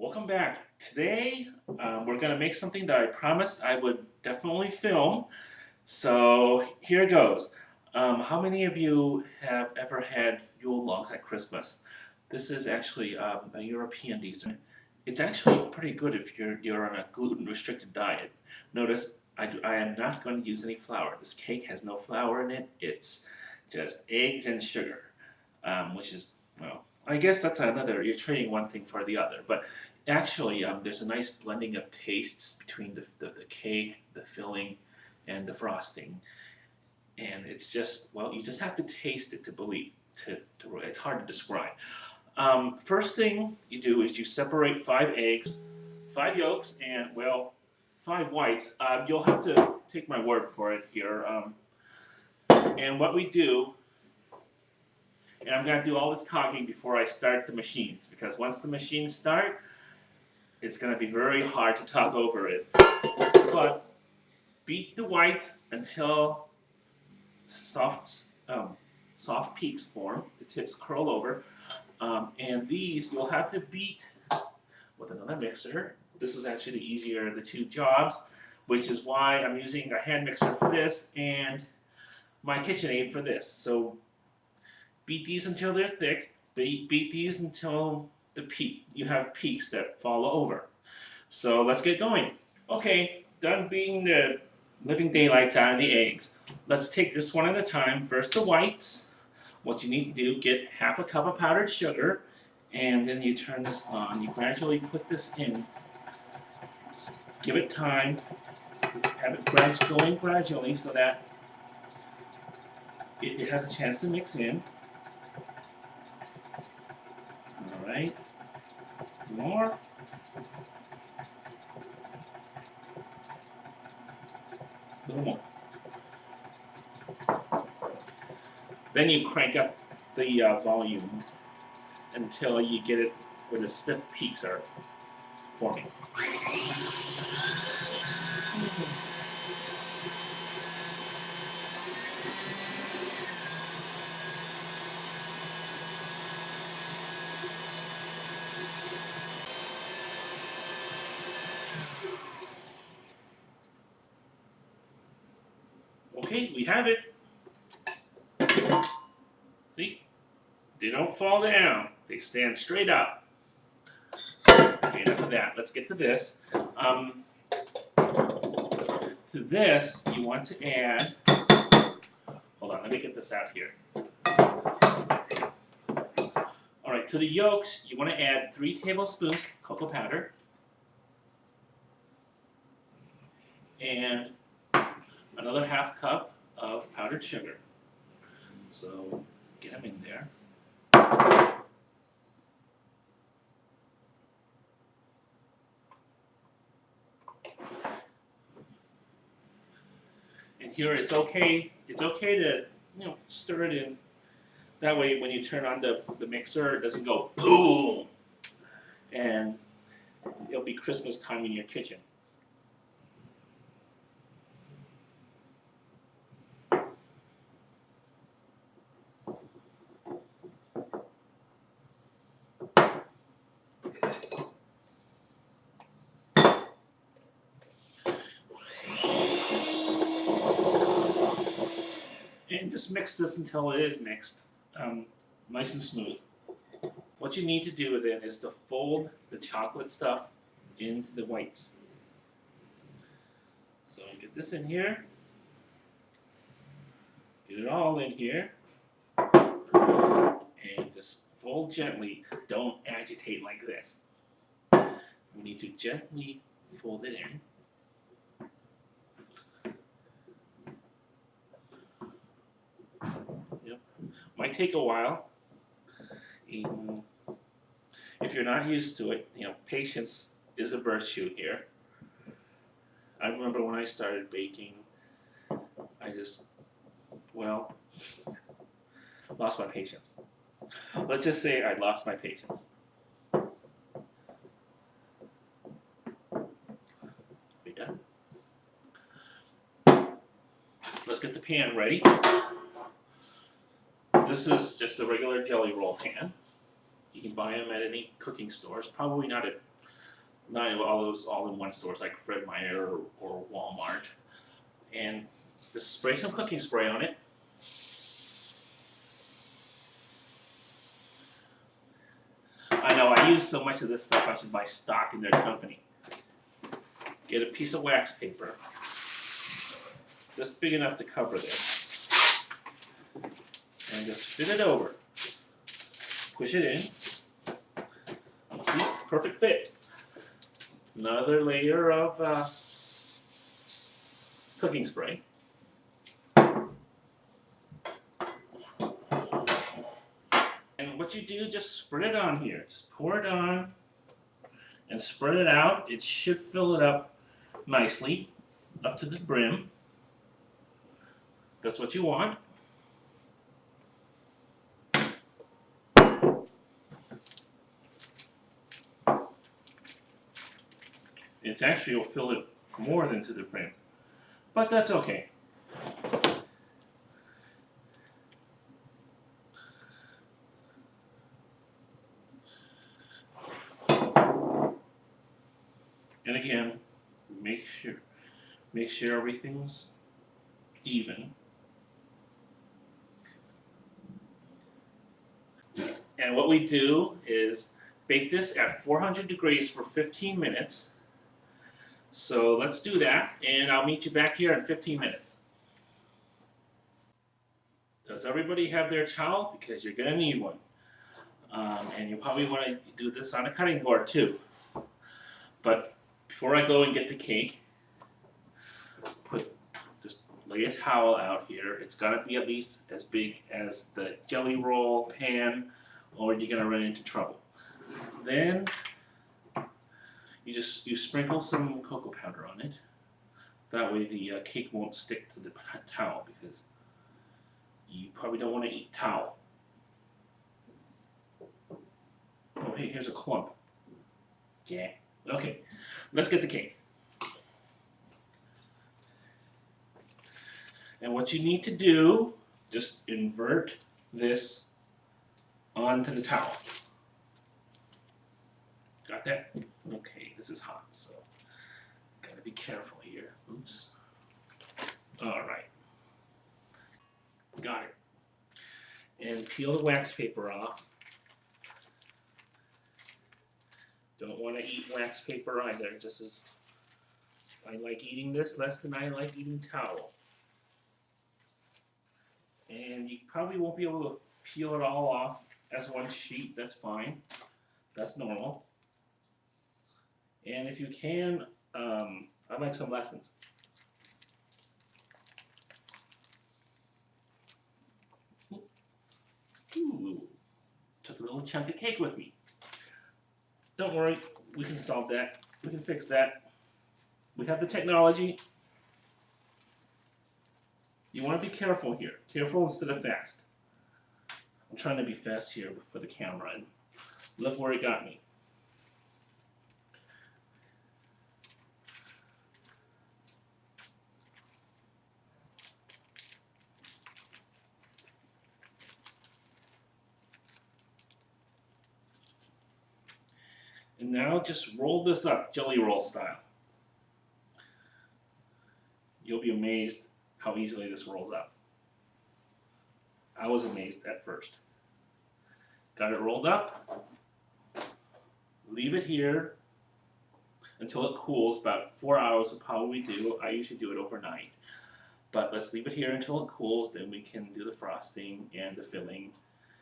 Welcome back. Today, we're going to make something that I promised I would definitely film. So here it goes. How many of you have ever had Yule logs at Christmas? This is actually a European dessert. It's actually pretty good if you're on a gluten-restricted diet. Notice I am not going to use any flour. This cake has no flour in it. It's just eggs and sugar, which is, well, I guess that's another, you're trading one thing for the other. But actually, there's a nice blending of tastes between the cake, the filling, and the frosting. And it's just, well, you just have to taste it to believe. It's hard to describe. First thing you do is you separate 5 eggs, 5 yolks, and, well, 5 whites. You'll have to take my word for it here. And what we do, and I'm going to do all this talking before I start the machines, because once the machines start, it's going to be very hard to talk over it. But beat the whites until soft, soft peaks form, the tips curl over. And these you'll have to beat with another mixer. This is actually the easier of the two jobs, which is why I'm using a hand mixer for this and my KitchenAid for this. So beat these until they're thick. Beat these until you have peaks that follow over. So let's get going. Okay, done beating the living daylights out of the eggs. Let's take this one at a time. First the whites. What you need to do, get half a cup of powdered sugar, and then you turn this on. You gradually put this in. Give it time. Have it going gradually so that it has a chance to mix in. All right. More. A little more. Then you crank up the volume until you get it where the stiff peaks are forming. Okay, we have it. See? They don't fall down. They stand straight up. Okay, enough of that. Let's get to this. To this, you want to add... Hold on, let me get this out here. All right, to the yolks, you want to add 3 tablespoons cocoa powder. And another half cup of powdered sugar. So get them in there. And here it's okay to stir it in. That way when you turn on the mixer, it doesn't go boom. And it'll be Christmas time in your kitchen. And just mix this until it is mixed, nice and smooth. What you need to do then is to fold the chocolate stuff into the whites. So get this in here, get it all in here, and just fold gently. Don't agitate like this. We need to gently fold it in. Might take a while. If you're not used to it, patience is a virtue here. I remember when I started baking, I just, well, lost my patience. Let's just say I lost my patience. We done? Let's get the pan ready. This is just a regular jelly roll pan. You can buy them at any cooking stores. Probably not at not all those all-in-one stores like Fred Meyer or Walmart. And just spray some cooking spray on it. I know I use so much of this stuff I should buy stock in their company. Get a piece of wax paper, just big enough to cover this, and just fit it over. Push it in. See, perfect fit. Another layer of cooking spray. And what you do, just spread it on here. Just pour it on and spread it out. It should fill it up nicely, up to the brim. That's what you want. It's actually will fill it more than to the brim, but that's okay. And again, make sure everything's even. And what we do is bake this at 400 degrees for 15 minutes. So let's do that, and I'll meet you back here in 15 minutes. Does everybody have their towel? Because you're going to need one. And you probably want to do this on a cutting board too. But before I go and get the cake, just lay a towel out here. It's got to be at least as big as the jelly roll pan, or you're going to run into trouble. Then you sprinkle some cocoa powder on it. That way the cake won't stick to the towel, because you probably don't want to eat towel. Oh, hey, here's a clump. Yeah. Okay, let's get the cake. And what you need to do, just invert this onto the towel. Got that? Okay, this is hot, so gotta be careful here. Oops. All right. Got it. And peel the wax paper off. Don't want to eat wax paper either, just as I like eating this less than I like eating towel. And you probably won't be able to peel it all off as one sheet. That's fine. That's normal. And if you can, I'd like some lessons. Ooh, took a little chunk of cake with me. Don't worry, we can solve that. We can fix that. We have the technology. You want to be careful here. Careful instead of fast. I'm trying to be fast here for the camera, and look where it got me. And now just roll this up, jelly roll style. You'll be amazed how easily this rolls up. I was amazed at first. Got it rolled up. Leave it here until it cools, about 4 hours will probably do. I usually do it overnight. But let's leave it here until it cools, then we can do the frosting and the filling